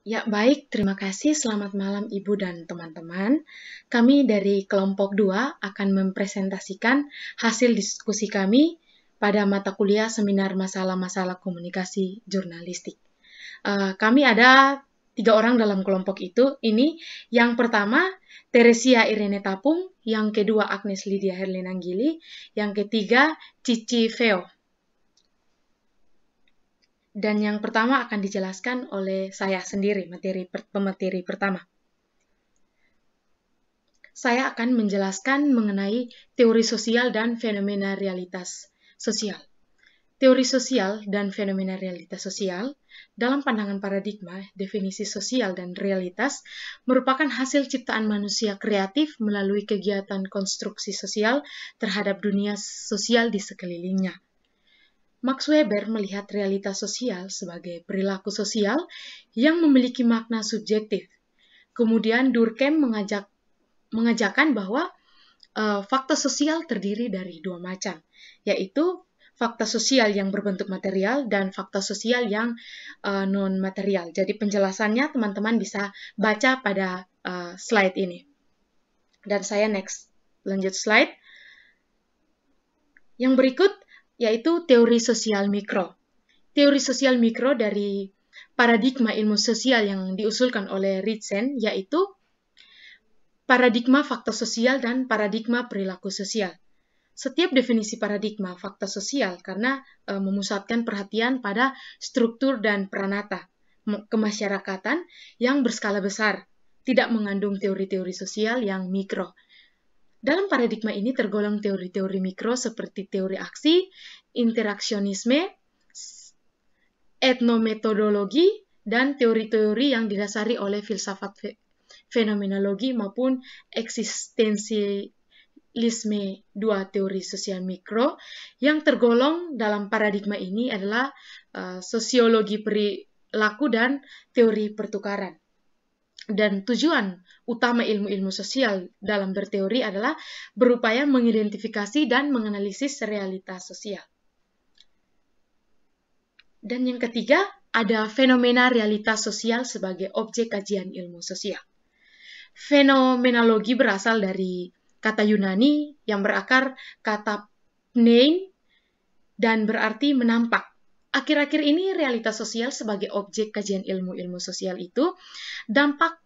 Ya, baik. Terima kasih. Selamat malam, Ibu dan teman-teman. Kami dari kelompok 2 akan mempresentasikan hasil diskusi kami pada mata kuliah seminar masalah-masalah komunikasi jurnalistik. Kami ada 3 orang dalam kelompok itu. Ini yang pertama, Teresia Irene Tapung, yang kedua Agnes Lydia Herlina Anggili, yang ketiga Cici Feo. Dan yang pertama akan dijelaskan oleh saya sendiri, pemateri pertama. Saya akan menjelaskan mengenai teori sosial dan fenomena realitas sosial. Teori sosial dan fenomena realitas sosial, dalam pandangan paradigma, definisi sosial dan realitas merupakan hasil ciptaan manusia kreatif melalui kegiatan konstruksi sosial terhadap dunia sosial di sekelilingnya. Max Weber melihat realitas sosial sebagai perilaku sosial yang memiliki makna subjektif. Kemudian Durkheim mengajarkan bahwa fakta sosial terdiri dari 2 macam, yaitu fakta sosial yang berbentuk material dan fakta sosial yang non-material. Jadi penjelasannya teman-teman bisa baca pada slide ini. Dan saya lanjut slide. Yang berikut yaitu teori sosial mikro. Teori sosial mikro dari paradigma ilmu sosial yang diusulkan oleh Ritsen, yaitu paradigma fakta sosial dan paradigma perilaku sosial. Setiap definisi paradigma fakta sosial karena memusatkan perhatian pada struktur dan peranata kemasyarakatan yang berskala besar, tidak mengandung teori-teori sosial yang mikro. Dalam paradigma ini tergolong teori-teori mikro seperti teori aksi, interaksionisme, etnometodologi, dan teori-teori yang didasari oleh filsafat fenomenologi maupun eksistensialisme, 2 teori sosial mikro. Yang tergolong dalam paradigma ini adalah sosiologi perilaku dan teori pertukaran. Dan tujuan utama ilmu-ilmu sosial dalam berteori adalah berupaya mengidentifikasi dan menganalisis realitas sosial. Dan yang ketiga, ada fenomena realitas sosial sebagai objek kajian ilmu sosial. Fenomenologi berasal dari kata Yunani yang berakar kata pnein dan berarti menampak. Akhir-akhir ini realitas sosial sebagai objek kajian ilmu-ilmu sosial itu dapat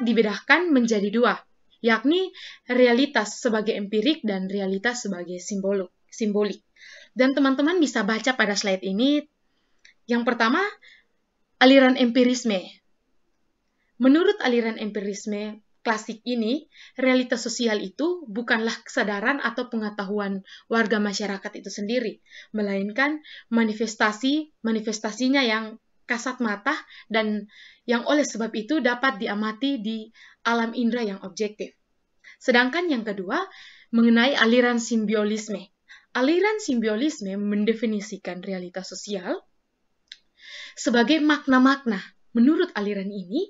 dibedakan menjadi 2, yakni realitas sebagai empirik dan realitas sebagai simbolik. Dan teman-teman bisa baca pada slide ini. Yang pertama, aliran empirisme. Menurut aliran empirisme klasik ini, realitas sosial itu bukanlah kesadaran atau pengetahuan warga masyarakat itu sendiri, melainkan manifestasinya yang kasat mata dan yang oleh sebab itu dapat diamati di alam indera yang objektif. Sedangkan yang kedua, mengenai aliran simbiolisme. Aliran simbiolisme mendefinisikan realitas sosial sebagai makna-makna. Menurut aliran ini,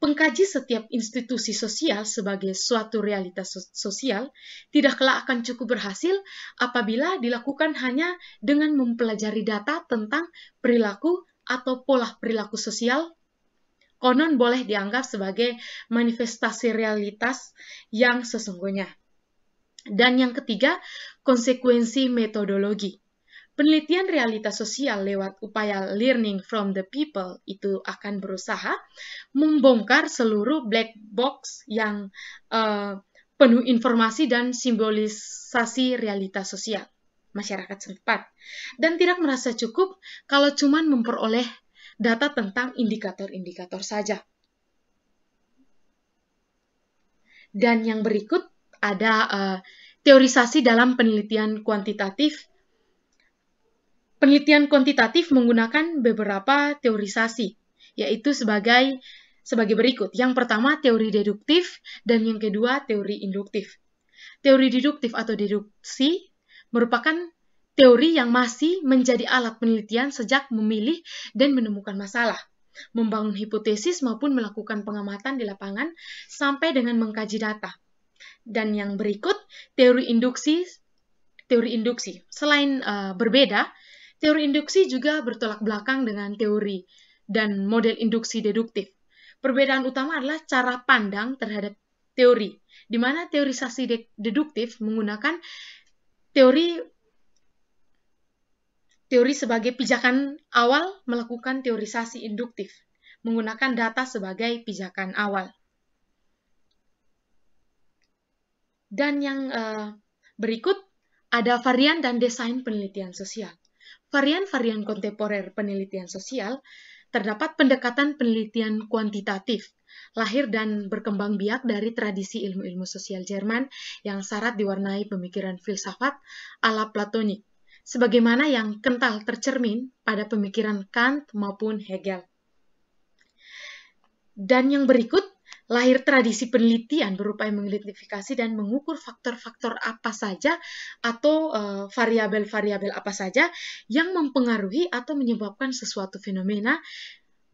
pengkaji setiap institusi sosial sebagai suatu realitas sosial tidaklah akan cukup berhasil apabila dilakukan hanya dengan mempelajari data tentang perilaku atau pola perilaku sosial. Konon boleh dianggap sebagai manifestasi realitas yang sesungguhnya. Dan yang ketiga, konsekuensi metodologi. Penelitian realitas sosial lewat upaya learning from the people itu akan berusaha membongkar seluruh black box yang penuh informasi dan simbolisasi realitas sosial masyarakat setempat. Dan tidak merasa cukup kalau cuma memperoleh data tentang indikator-indikator saja. Dan yang berikut ada teorisasi dalam penelitian kuantitatif. Penelitian kuantitatif menggunakan beberapa teorisasi, yaitu sebagai berikut. Yang pertama, teori deduktif, dan yang kedua, teori induktif. Teori deduktif atau deduksi merupakan teori yang masih menjadi alat penelitian sejak memilih dan menemukan masalah, membangun hipotesis maupun melakukan pengamatan di lapangan sampai dengan mengkaji data. Dan yang berikut, teori induksi. Selain berbeda, teori induksi juga bertolak belakang dengan teori dan model induksi deduktif. Perbedaan utama adalah cara pandang terhadap teori, di mana teorisasi deduktif menggunakan teori sebagai pijakan awal, melakukan teorisasi induktif, menggunakan data sebagai pijakan awal. Dan yang berikut ada varian dan desain penelitian sosial. Varian-varian kontemporer penelitian sosial terdapat pendekatan penelitian kuantitatif, lahir dan berkembang biak dari tradisi ilmu-ilmu sosial Jerman yang syarat diwarnai pemikiran filsafat ala Platonik, sebagaimana yang kental tercermin pada pemikiran Kant maupun Hegel. Dan yang berikut, lahir tradisi penelitian berupaya mengidentifikasi dan mengukur faktor-faktor apa saja atau variabel-variabel apa saja yang mempengaruhi atau menyebabkan sesuatu fenomena,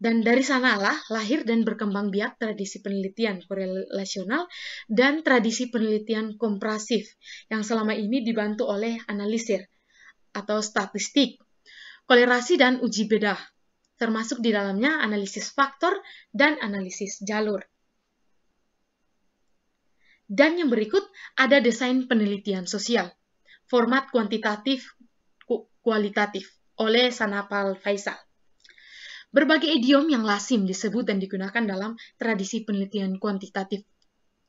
dan dari sanalah lahir dan berkembang biak tradisi penelitian korelasional dan tradisi penelitian komparasif yang selama ini dibantu oleh analisir atau statistik, kolerasi dan uji bedah, termasuk di dalamnya analisis faktor dan analisis jalur. Dan yang berikut ada desain penelitian sosial, format kuantitatif kualitatif oleh Sanapal Faisal. Berbagai idiom yang lazim disebut dan digunakan dalam tradisi penelitian kuantitatif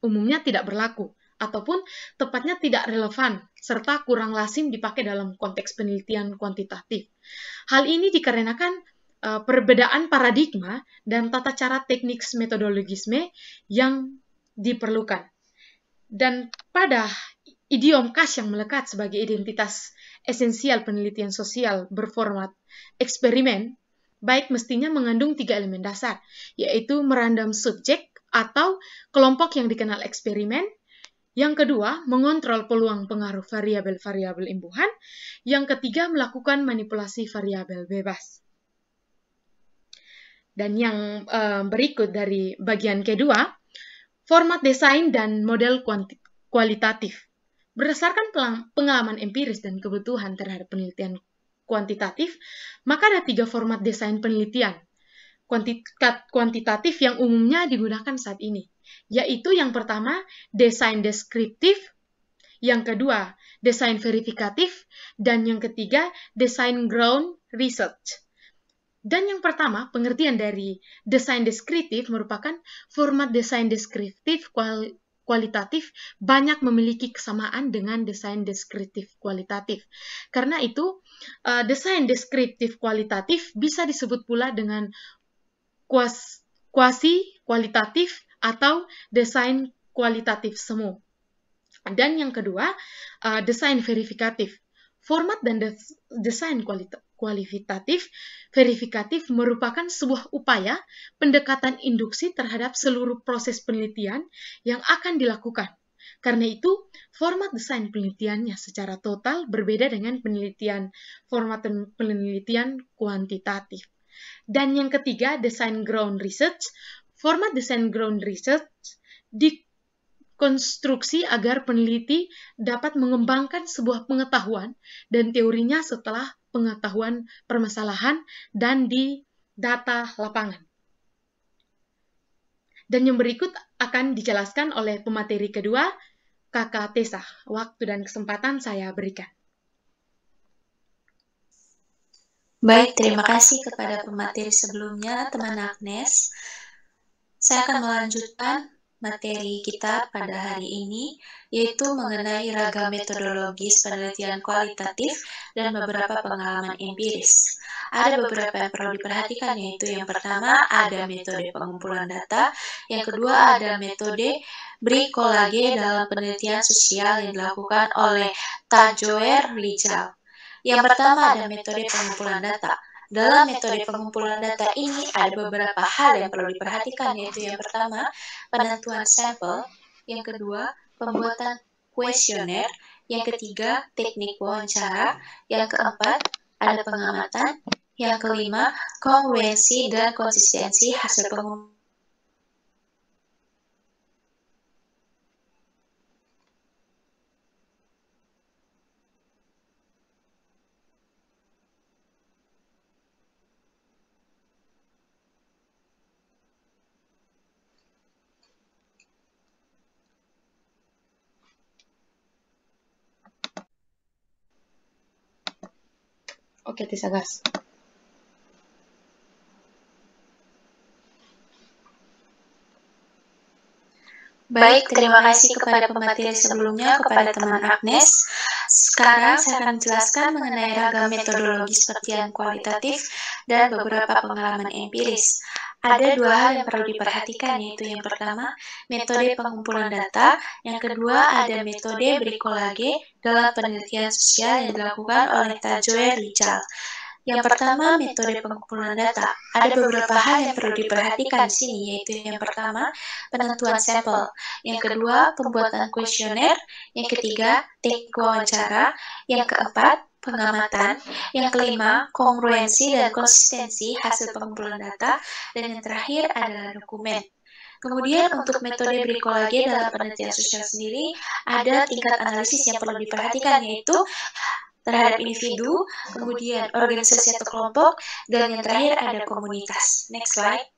umumnya tidak berlaku, ataupun tepatnya tidak relevan, serta kurang lazim dipakai dalam konteks penelitian kuantitatif. Hal ini dikarenakan perbedaan paradigma dan tata cara teknik metodologisme yang diperlukan. Dan pada idiom khas yang melekat sebagai identitas esensial penelitian sosial berformat eksperimen, baik mestinya mengandung 3 elemen dasar, yaitu merandom subjek atau kelompok yang dikenal eksperimen. Yang kedua, mengontrol peluang pengaruh variabel-variabel imbuhan. Yang ketiga, melakukan manipulasi variabel bebas. Dan yang berikut dari bagian kedua, format desain dan model kualitatif. Berdasarkan pengalaman empiris dan kebutuhan terhadap penelitian kuantitatif, maka ada 3 format desain penelitian kuantitatif yang umumnya digunakan saat ini, yaitu yang pertama, desain deskriptif, yang kedua, desain verifikatif, dan yang ketiga, desain ground research. Dan yang pertama, pengertian dari desain deskriptif merupakan format desain deskriptif kualitatif banyak memiliki kesamaan dengan desain deskriptif kualitatif. Karena itu, desain deskriptif kualitatif bisa disebut pula dengan kuasi kualitatif atau desain kualitatif semu. Dan yang kedua, desain verifikatif. Format dan desain kualitatif verifikatif merupakan sebuah upaya pendekatan induksi terhadap seluruh proses penelitian yang akan dilakukan. Karena itu, format desain penelitiannya secara total berbeda dengan format penelitian kuantitatif. Dan yang ketiga, desain ground research. Format desain ground research dikonstruksi agar peneliti dapat mengembangkan sebuah pengetahuan dan teorinya setelah pengetahuan permasalahan dan di data lapangan. Dan yang berikut akan dijelaskan oleh pemateri kedua, Kakak Tessa. Waktu dan kesempatan saya berikan. Baik, terima kasih kepada pemateri sebelumnya, teman Agnes. Saya akan melanjutkan materi kita pada hari ini, yaitu mengenai ragam metodologis penelitian kualitatif dan beberapa pengalaman empiris. Ada beberapa yang perlu diperhatikan, yaitu yang pertama ada metode pengumpulan data, yang kedua ada metode bricolage dalam penelitian sosial yang dilakukan oleh Tajoer Lijal. Yang pertama ada metode pengumpulan data. Dalam metode pengumpulan data ini ada beberapa hal yang perlu diperhatikan, yaitu yang pertama, penentuan sampel, yang kedua, pembuatan kuesioner, yang ketiga, teknik wawancara, yang keempat, ada pengamatan, yang kelima, kongruensi dan konsistensi hasil pengumpulan. Oke, Tisa gas. Baik, terima kasih kepada pemateri sebelumnya, kepada teman Agnes. Sekarang saya akan menjelaskan mengenai ragam metodologi seperti yang kualitatif dan beberapa pengalaman empiris. Ada dua hal yang perlu diperhatikan, yaitu yang pertama, metode pengumpulan data, yang kedua ada metode bricolage dalam penelitian sosial yang dilakukan oleh Tajoer Lijal. Yang pertama, metode pengumpulan data. Ada beberapa hal yang perlu diperhatikan di sini, yaitu yang pertama, penentuan sampel. Yang kedua, pembuatan kuesioner. Yang ketiga, teknik wawancara. Yang keempat, pengamatan. Yang kelima, kongruensi dan konsistensi hasil pengumpulan data. Dan yang terakhir adalah dokumen. Kemudian untuk metode bricolage dalam penelitian sosial sendiri, ada tingkat analisis yang perlu diperhatikan, yaitu terhadap individu, kemudian organisasi atau kelompok, dan yang terakhir ada komunitas. Next slide.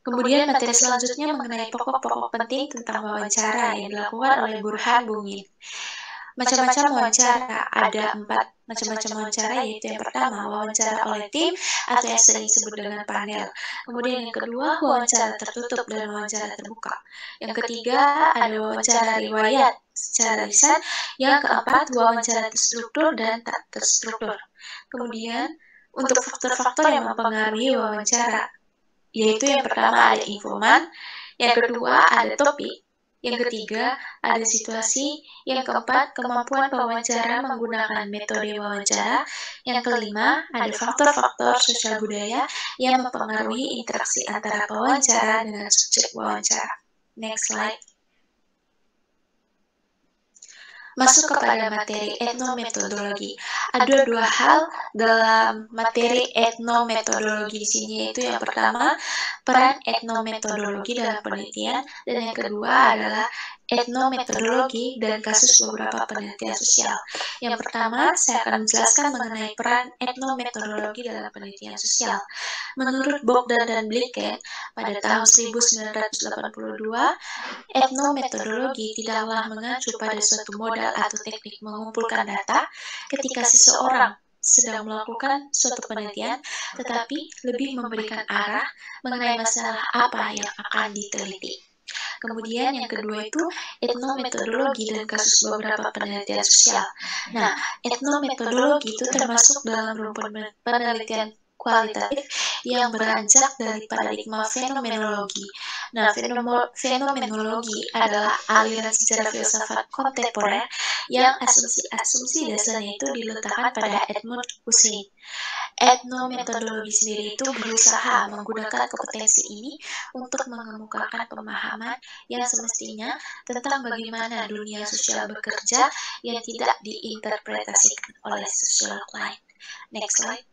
Kemudian materi selanjutnya mengenai pokok-pokok penting tentang wawancara yang dilakukan oleh Burhan Bungin. Macam-macam wawancara, ada 4 macam-macam wawancara, yaitu yang pertama, wawancara oleh tim atau yang sering disebut dengan panel. Kemudian yang kedua, wawancara tertutup dan wawancara terbuka. Yang ketiga, ada wawancara riwayat secara lisan. Yang keempat, wawancara terstruktur dan tak terstruktur. Kemudian, untuk faktor-faktor yang mempengaruhi wawancara, yaitu yang pertama ada informan, yang kedua ada topik, yang ketiga ada situasi, yang keempat kemampuan pewawancara menggunakan metode wawancara, yang kelima ada faktor-faktor sosial budaya yang mempengaruhi interaksi antara pewawancara dengan subjek wawancara. Next slide. Masuk kepada materi etnometodologi. Ada dua hal dalam materi etnometodologi di sini, yaitu yang pertama, peran etnometodologi dalam penelitian, dan yang kedua adalah etnometodologi dan kasus beberapa penelitian sosial. Yang pertama, saya akan menjelaskan mengenai peran etnometodologi dalam penelitian sosial. Menurut Bogdan dan Bliken, pada tahun 1982, etnometodologi tidaklah mengacu pada suatu modal atau teknik mengumpulkan data ketika seseorang sedang melakukan suatu penelitian, tetapi lebih memberikan arah mengenai masalah apa yang akan diteliti. Kemudian yang kedua itu etnometodologi dan kasus beberapa penelitian sosial. Nah, etnometodologi itu termasuk dalam rumpun penelitian kualitatif yang beranjak dari paradigma fenomenologi. Nah, fenomenologi adalah aliran sejarah filsafat kontemporer yang asumsi-asumsi dasarnya itu diletakkan pada Edmund Husserl. Etnometodologi sendiri itu berusaha menggunakan kompetensi ini untuk mengemukakan pemahaman yang semestinya tentang bagaimana dunia sosial bekerja yang tidak diinterpretasikan oleh sosiolog lain. Next slide.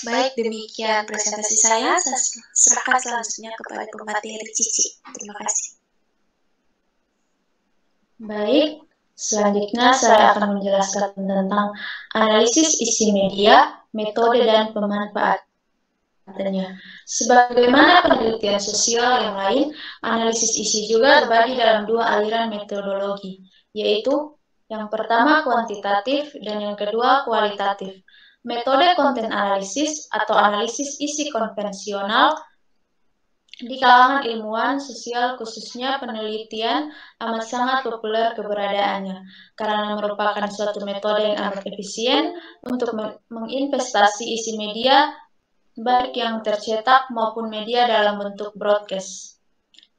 Baik, demikian presentasi saya serahkan selanjutnya kepada pemateri Cici. Terima kasih. Baik, selanjutnya saya akan menjelaskan tentang analisis isi media, metode dan pemanfaatannya. Sebagaimana penelitian sosial yang lain, analisis isi juga terbagi dalam dua aliran metodologi, yaitu yang pertama kuantitatif dan yang kedua kualitatif. Metode konten analisis atau analisis isi konvensional di kalangan ilmuwan sosial khususnya penelitian amat sangat populer keberadaannya karena merupakan suatu metode yang amat efisien untuk menginvestasi isi media baik yang tercetak maupun media dalam bentuk broadcast.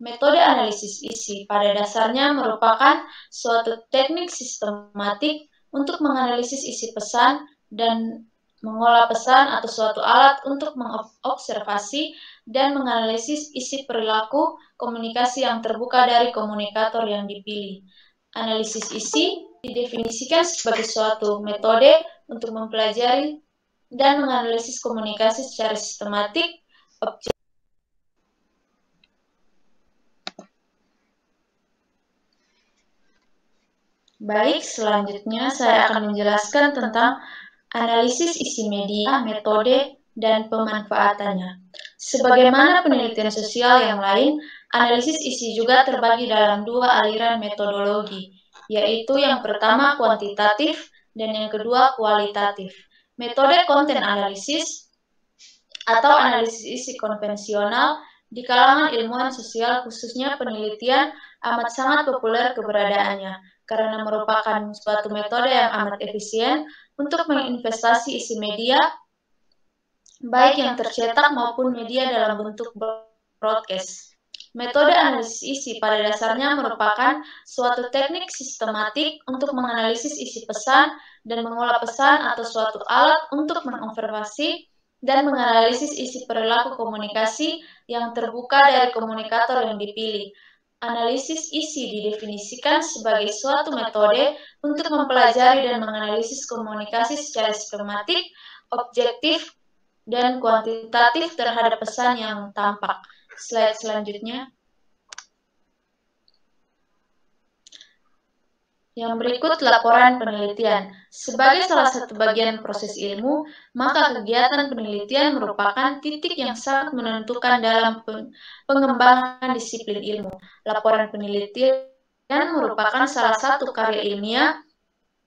Metode analisis isi pada dasarnya merupakan suatu teknik sistematik untuk menganalisis isi pesan dan mengolah pesan atau suatu alat untuk mengobservasi dan menganalisis isi perilaku komunikasi yang terbuka dari komunikator yang dipilih. Analisis isi didefinisikan sebagai suatu metode untuk mempelajari dan menganalisis komunikasi secara sistematik, objektif. Baik, selanjutnya saya akan menjelaskan tentang analisis isi media, metode, dan pemanfaatannya. Sebagaimana penelitian sosial yang lain, Analisis isi juga terbagi dalam dua aliran metodologi, yaitu yang pertama kuantitatif dan yang kedua kualitatif. Metode konten analisis atau analisis isi konvensional di kalangan ilmuwan sosial khususnya penelitian amat sangat populer keberadaannya karena merupakan suatu metode yang amat efisien untuk menginvestasi isi media baik yang tercetak maupun media dalam bentuk broadcast. Metode analisis isi pada dasarnya merupakan suatu teknik sistematik untuk menganalisis isi pesan dan mengolah pesan atau suatu alat untuk mengobservasi dan menganalisis isi perilaku komunikasi yang terbuka dari komunikator yang dipilih. Analisis isi didefinisikan sebagai suatu metode untuk mempelajari dan menganalisis komunikasi secara sistematik, objektif, dan kuantitatif terhadap pesan yang tampak. Slide selanjutnya. Yang berikut laporan penelitian. Sebagai salah satu bagian proses ilmu, maka kegiatan penelitian merupakan titik yang sangat menentukan dalam pengembangan disiplin ilmu. Laporan penelitian merupakan salah satu karya ilmiah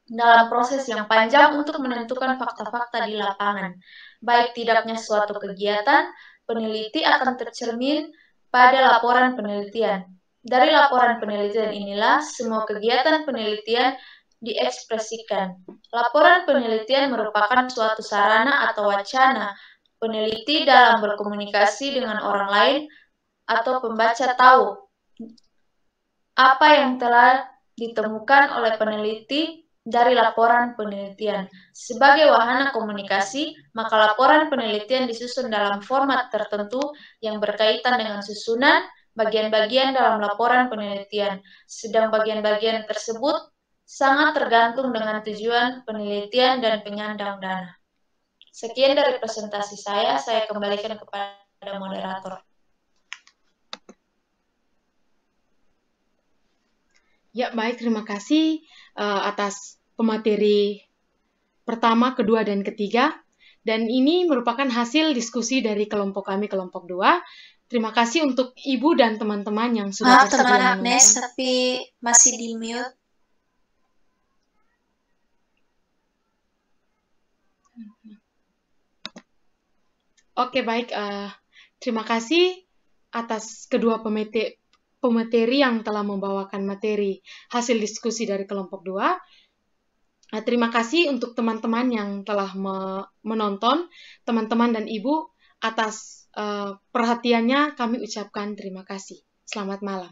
dalam proses yang panjang untuk menentukan fakta-fakta di lapangan. Baik tidaknya suatu kegiatan, peneliti akan tercermin pada laporan penelitian. Dari laporan penelitian inilah semua kegiatan penelitian diekspresikan. Laporan penelitian merupakan suatu sarana atau wacana peneliti dalam berkomunikasi dengan orang lain atau pembaca tahu apa yang telah ditemukan oleh peneliti dari laporan penelitian. Sebagai wahana komunikasi, maka laporan penelitian disusun dalam format tertentu yang berkaitan dengan susunan bagian-bagian dalam laporan penelitian. Sedang bagian-bagian tersebut sangat tergantung dengan tujuan penelitian dan penyandang dana. Sekian dari presentasi saya kembalikan kepada moderator. Ya, baik, terima kasih atas pemateri pertama, kedua, dan ketiga. Dan ini merupakan hasil diskusi dari kelompok kami, kelompok 2. Terima kasih untuk Ibu dan teman-teman yang sudah bersedia teman menonton. Agnes, tapi masih di mute. Oke, baik. Terima kasih atas kedua pemateri yang telah membawakan materi hasil diskusi dari kelompok 2. Terima kasih untuk teman-teman yang telah menonton, teman-teman dan Ibu, atas perhatiannya kami ucapkan terima kasih. Selamat malam.